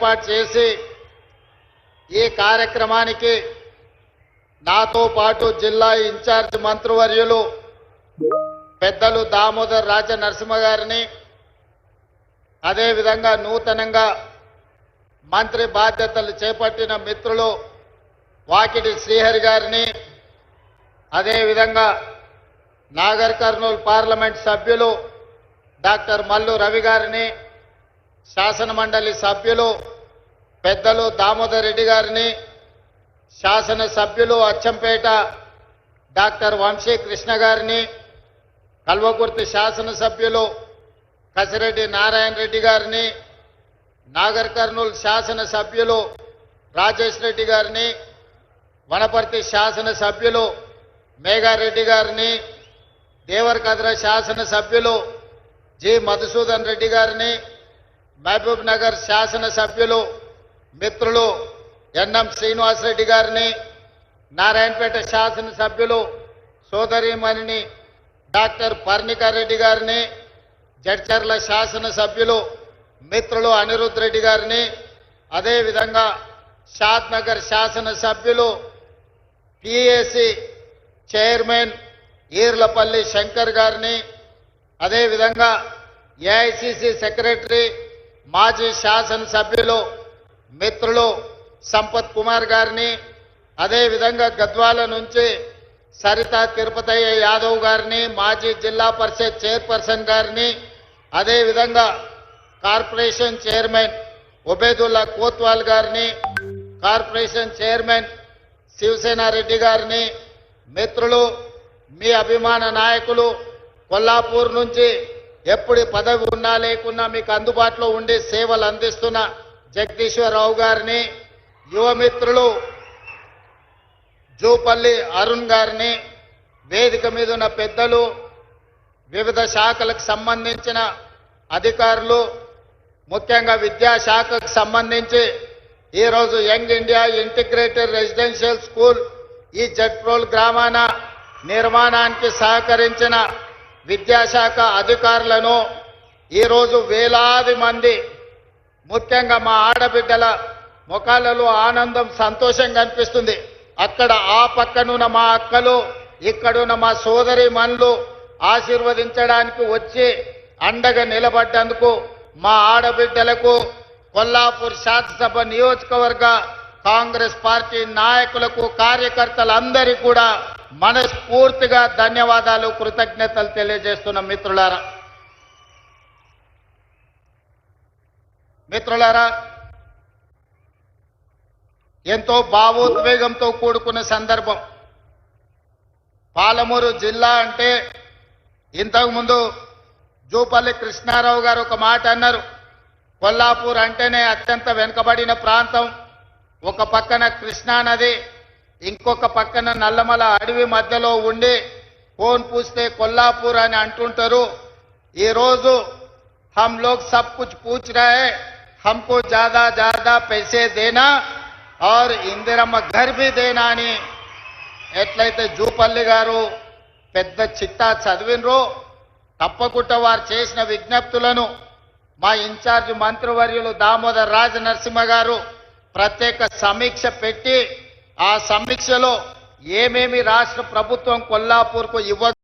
ఏర్పాటు చేసి ఈ కార్యక్రమానికి నాతో పాటు జిల్లా ఇన్ఛార్జ్ మంత్రివర్యులు పెద్దలు దామోదర్ రాజ నరసింహ గారిని, అదేవిధంగా నూతనంగా మంత్రి బాధ్యతలు చేపట్టిన మిత్రులు వాకిటి శ్రీహరి గారిని, అదేవిధంగా నాగర్ కర్నూలు పార్లమెంట్ సభ్యులు డాక్టర్ మల్లు రవి గారిని, శాసన మండలి సభ్యులు పెద్దలు దామోదర్ రెడ్డి గారిని, శాసన సభ్యులు అచ్చంపేట డాక్టర్ వంశీ కృష్ణ గారిని, కల్వకుర్తి శాసన సభ్యులు కసిరెడ్డి నారాయణ రెడ్డి గారిని, నాగర్ కర్నూలు శాసన సభ్యులు రాజేష్ రెడ్డి గారిని, వనపర్తి శాసన సభ్యులు మేఘారెడ్డి గారిని, దేవరకద్ర శాసన సభ్యులు జి మధుసూదన్ రెడ్డి గారిని, మహబూబ్ నగర్ శాసన సభ్యులు మిత్రులు ఎన్ఎం శ్రీనివాసరెడ్డి గారిని, నారాయణపేట శాసన సభ్యులు సోదరిమణిని డాక్టర్ పర్ణికారెడ్డి గారిని, జడ్చర్ల శాసన సభ్యులు మిత్రులు అనిరుద్ రెడ్డి గారిని, అదేవిధంగా షాద్ నగర్ శాసన సభ్యులు పిఏసి చైర్మన్ ఈర్లపల్లి శంకర్ గారిని, అదేవిధంగా ఏఐసిసి సెక్రటరీ మాజీ శాసన సభ్యులు మిత్రులు సంపత్ కుమార్ గారిని, అదేవిధంగా గద్వాల నుంచి సరితా తిరుపతయ్య యాదవ్ గారిని, మాజీ జిల్లా పరిషత్ చైర్పర్సన్ గారిని, అదేవిధంగా కార్పొరేషన్ చైర్మన్ ఒబేదుల్లా కోత్వాల్ గారిని, కార్పొరేషన్ చైర్మన్ శివసేన రెడ్డి గారిని, మిత్రులు మీ అభిమాన నాయకులు కొల్లాపూర్ నుంచి ఎప్పుడు పదవి ఉన్నా లేకున్నా మీకు అందుబాటులో ఉండి సేవలు అందిస్తున్న జగదీశ్వరరావు గారిని, యువమిత్రులు జూపల్లి అరుణ్ గారిని, వేదిక మీద ఉన్న పెద్దలు, వివిధ శాఖలకు సంబంధించిన అధికారులు, ముఖ్యంగా విద్యాశాఖకు సంబంధించి ఈరోజు young India integrated residential school ఈ జడ్ప్రోల్ గ్రామాన నిర్మాణానికి సహకరించిన విద్యాశాఖ అధికారులను ఈరోజు వేలాది మంది, ముఖ్యంగా మా ఆడబిడ్డల ముఖాలలో ఆనందం సంతోషం కనిపిస్తుంది. అక్కడ ఆ పక్కనున్న మా అక్కలు, ఇక్కడున్న మా సోదరి మనులు ఆశీర్వదించడానికి వచ్చి అండగా నిలబడ్డందుకు మా ఆడబిడ్డలకు కొల్లాపూర్ శాసనసభ నియోజకవర్గ కాంగ్రెస్ పార్టీ నాయకులకు కార్యకర్తలందరికీ కూడా మనస్ఫూర్తిగా ధన్యవాదాలు, కృతజ్ఞతలు తెలియజేస్తున్న మిత్రులారా, ఎంతో భావోద్వేగంతో కూడుకున్న సందర్భం. పాలమూరు జిల్లా అంటే ఇంతకుముందు జూపల్లి కృష్ణారావు గారు ఒక మాట అన్నారు, కొల్లాపూర్ అంటేనే అత్యంత వెనుకబడిన ప్రాంతం, ఒక పక్కన కృష్ణానది, ఇంకొక పక్కన నల్లమల అడవి మధ్యలో ఉండి ఫోన్ పూస్తే కొల్లాపూర్ అని అంటుంటారు. ఈరోజు हम लोग सब कुछ पूछ रहे हैं, हमको ज्यादा ज्यादा पैसे देना और ఇందిరమ్మ घर भी देना అని ఎట్లయితే జూపల్లి గారు పెద్ద చిట్టా చదివినరో తప్పకుండా వారు చేసిన విజ్ఞప్తులను మా ఇన్ఛార్జ్ మంత్రివర్యులు దామోదర్ రాజ నరసింహ గారు ప్రత్యేక సమీక్ష పెట్టి ఆ సమీక్షలో ఏమేమి రాష్ట్ర ప్రభుత్వం కొల్లాపూర్కు ఇవ్వ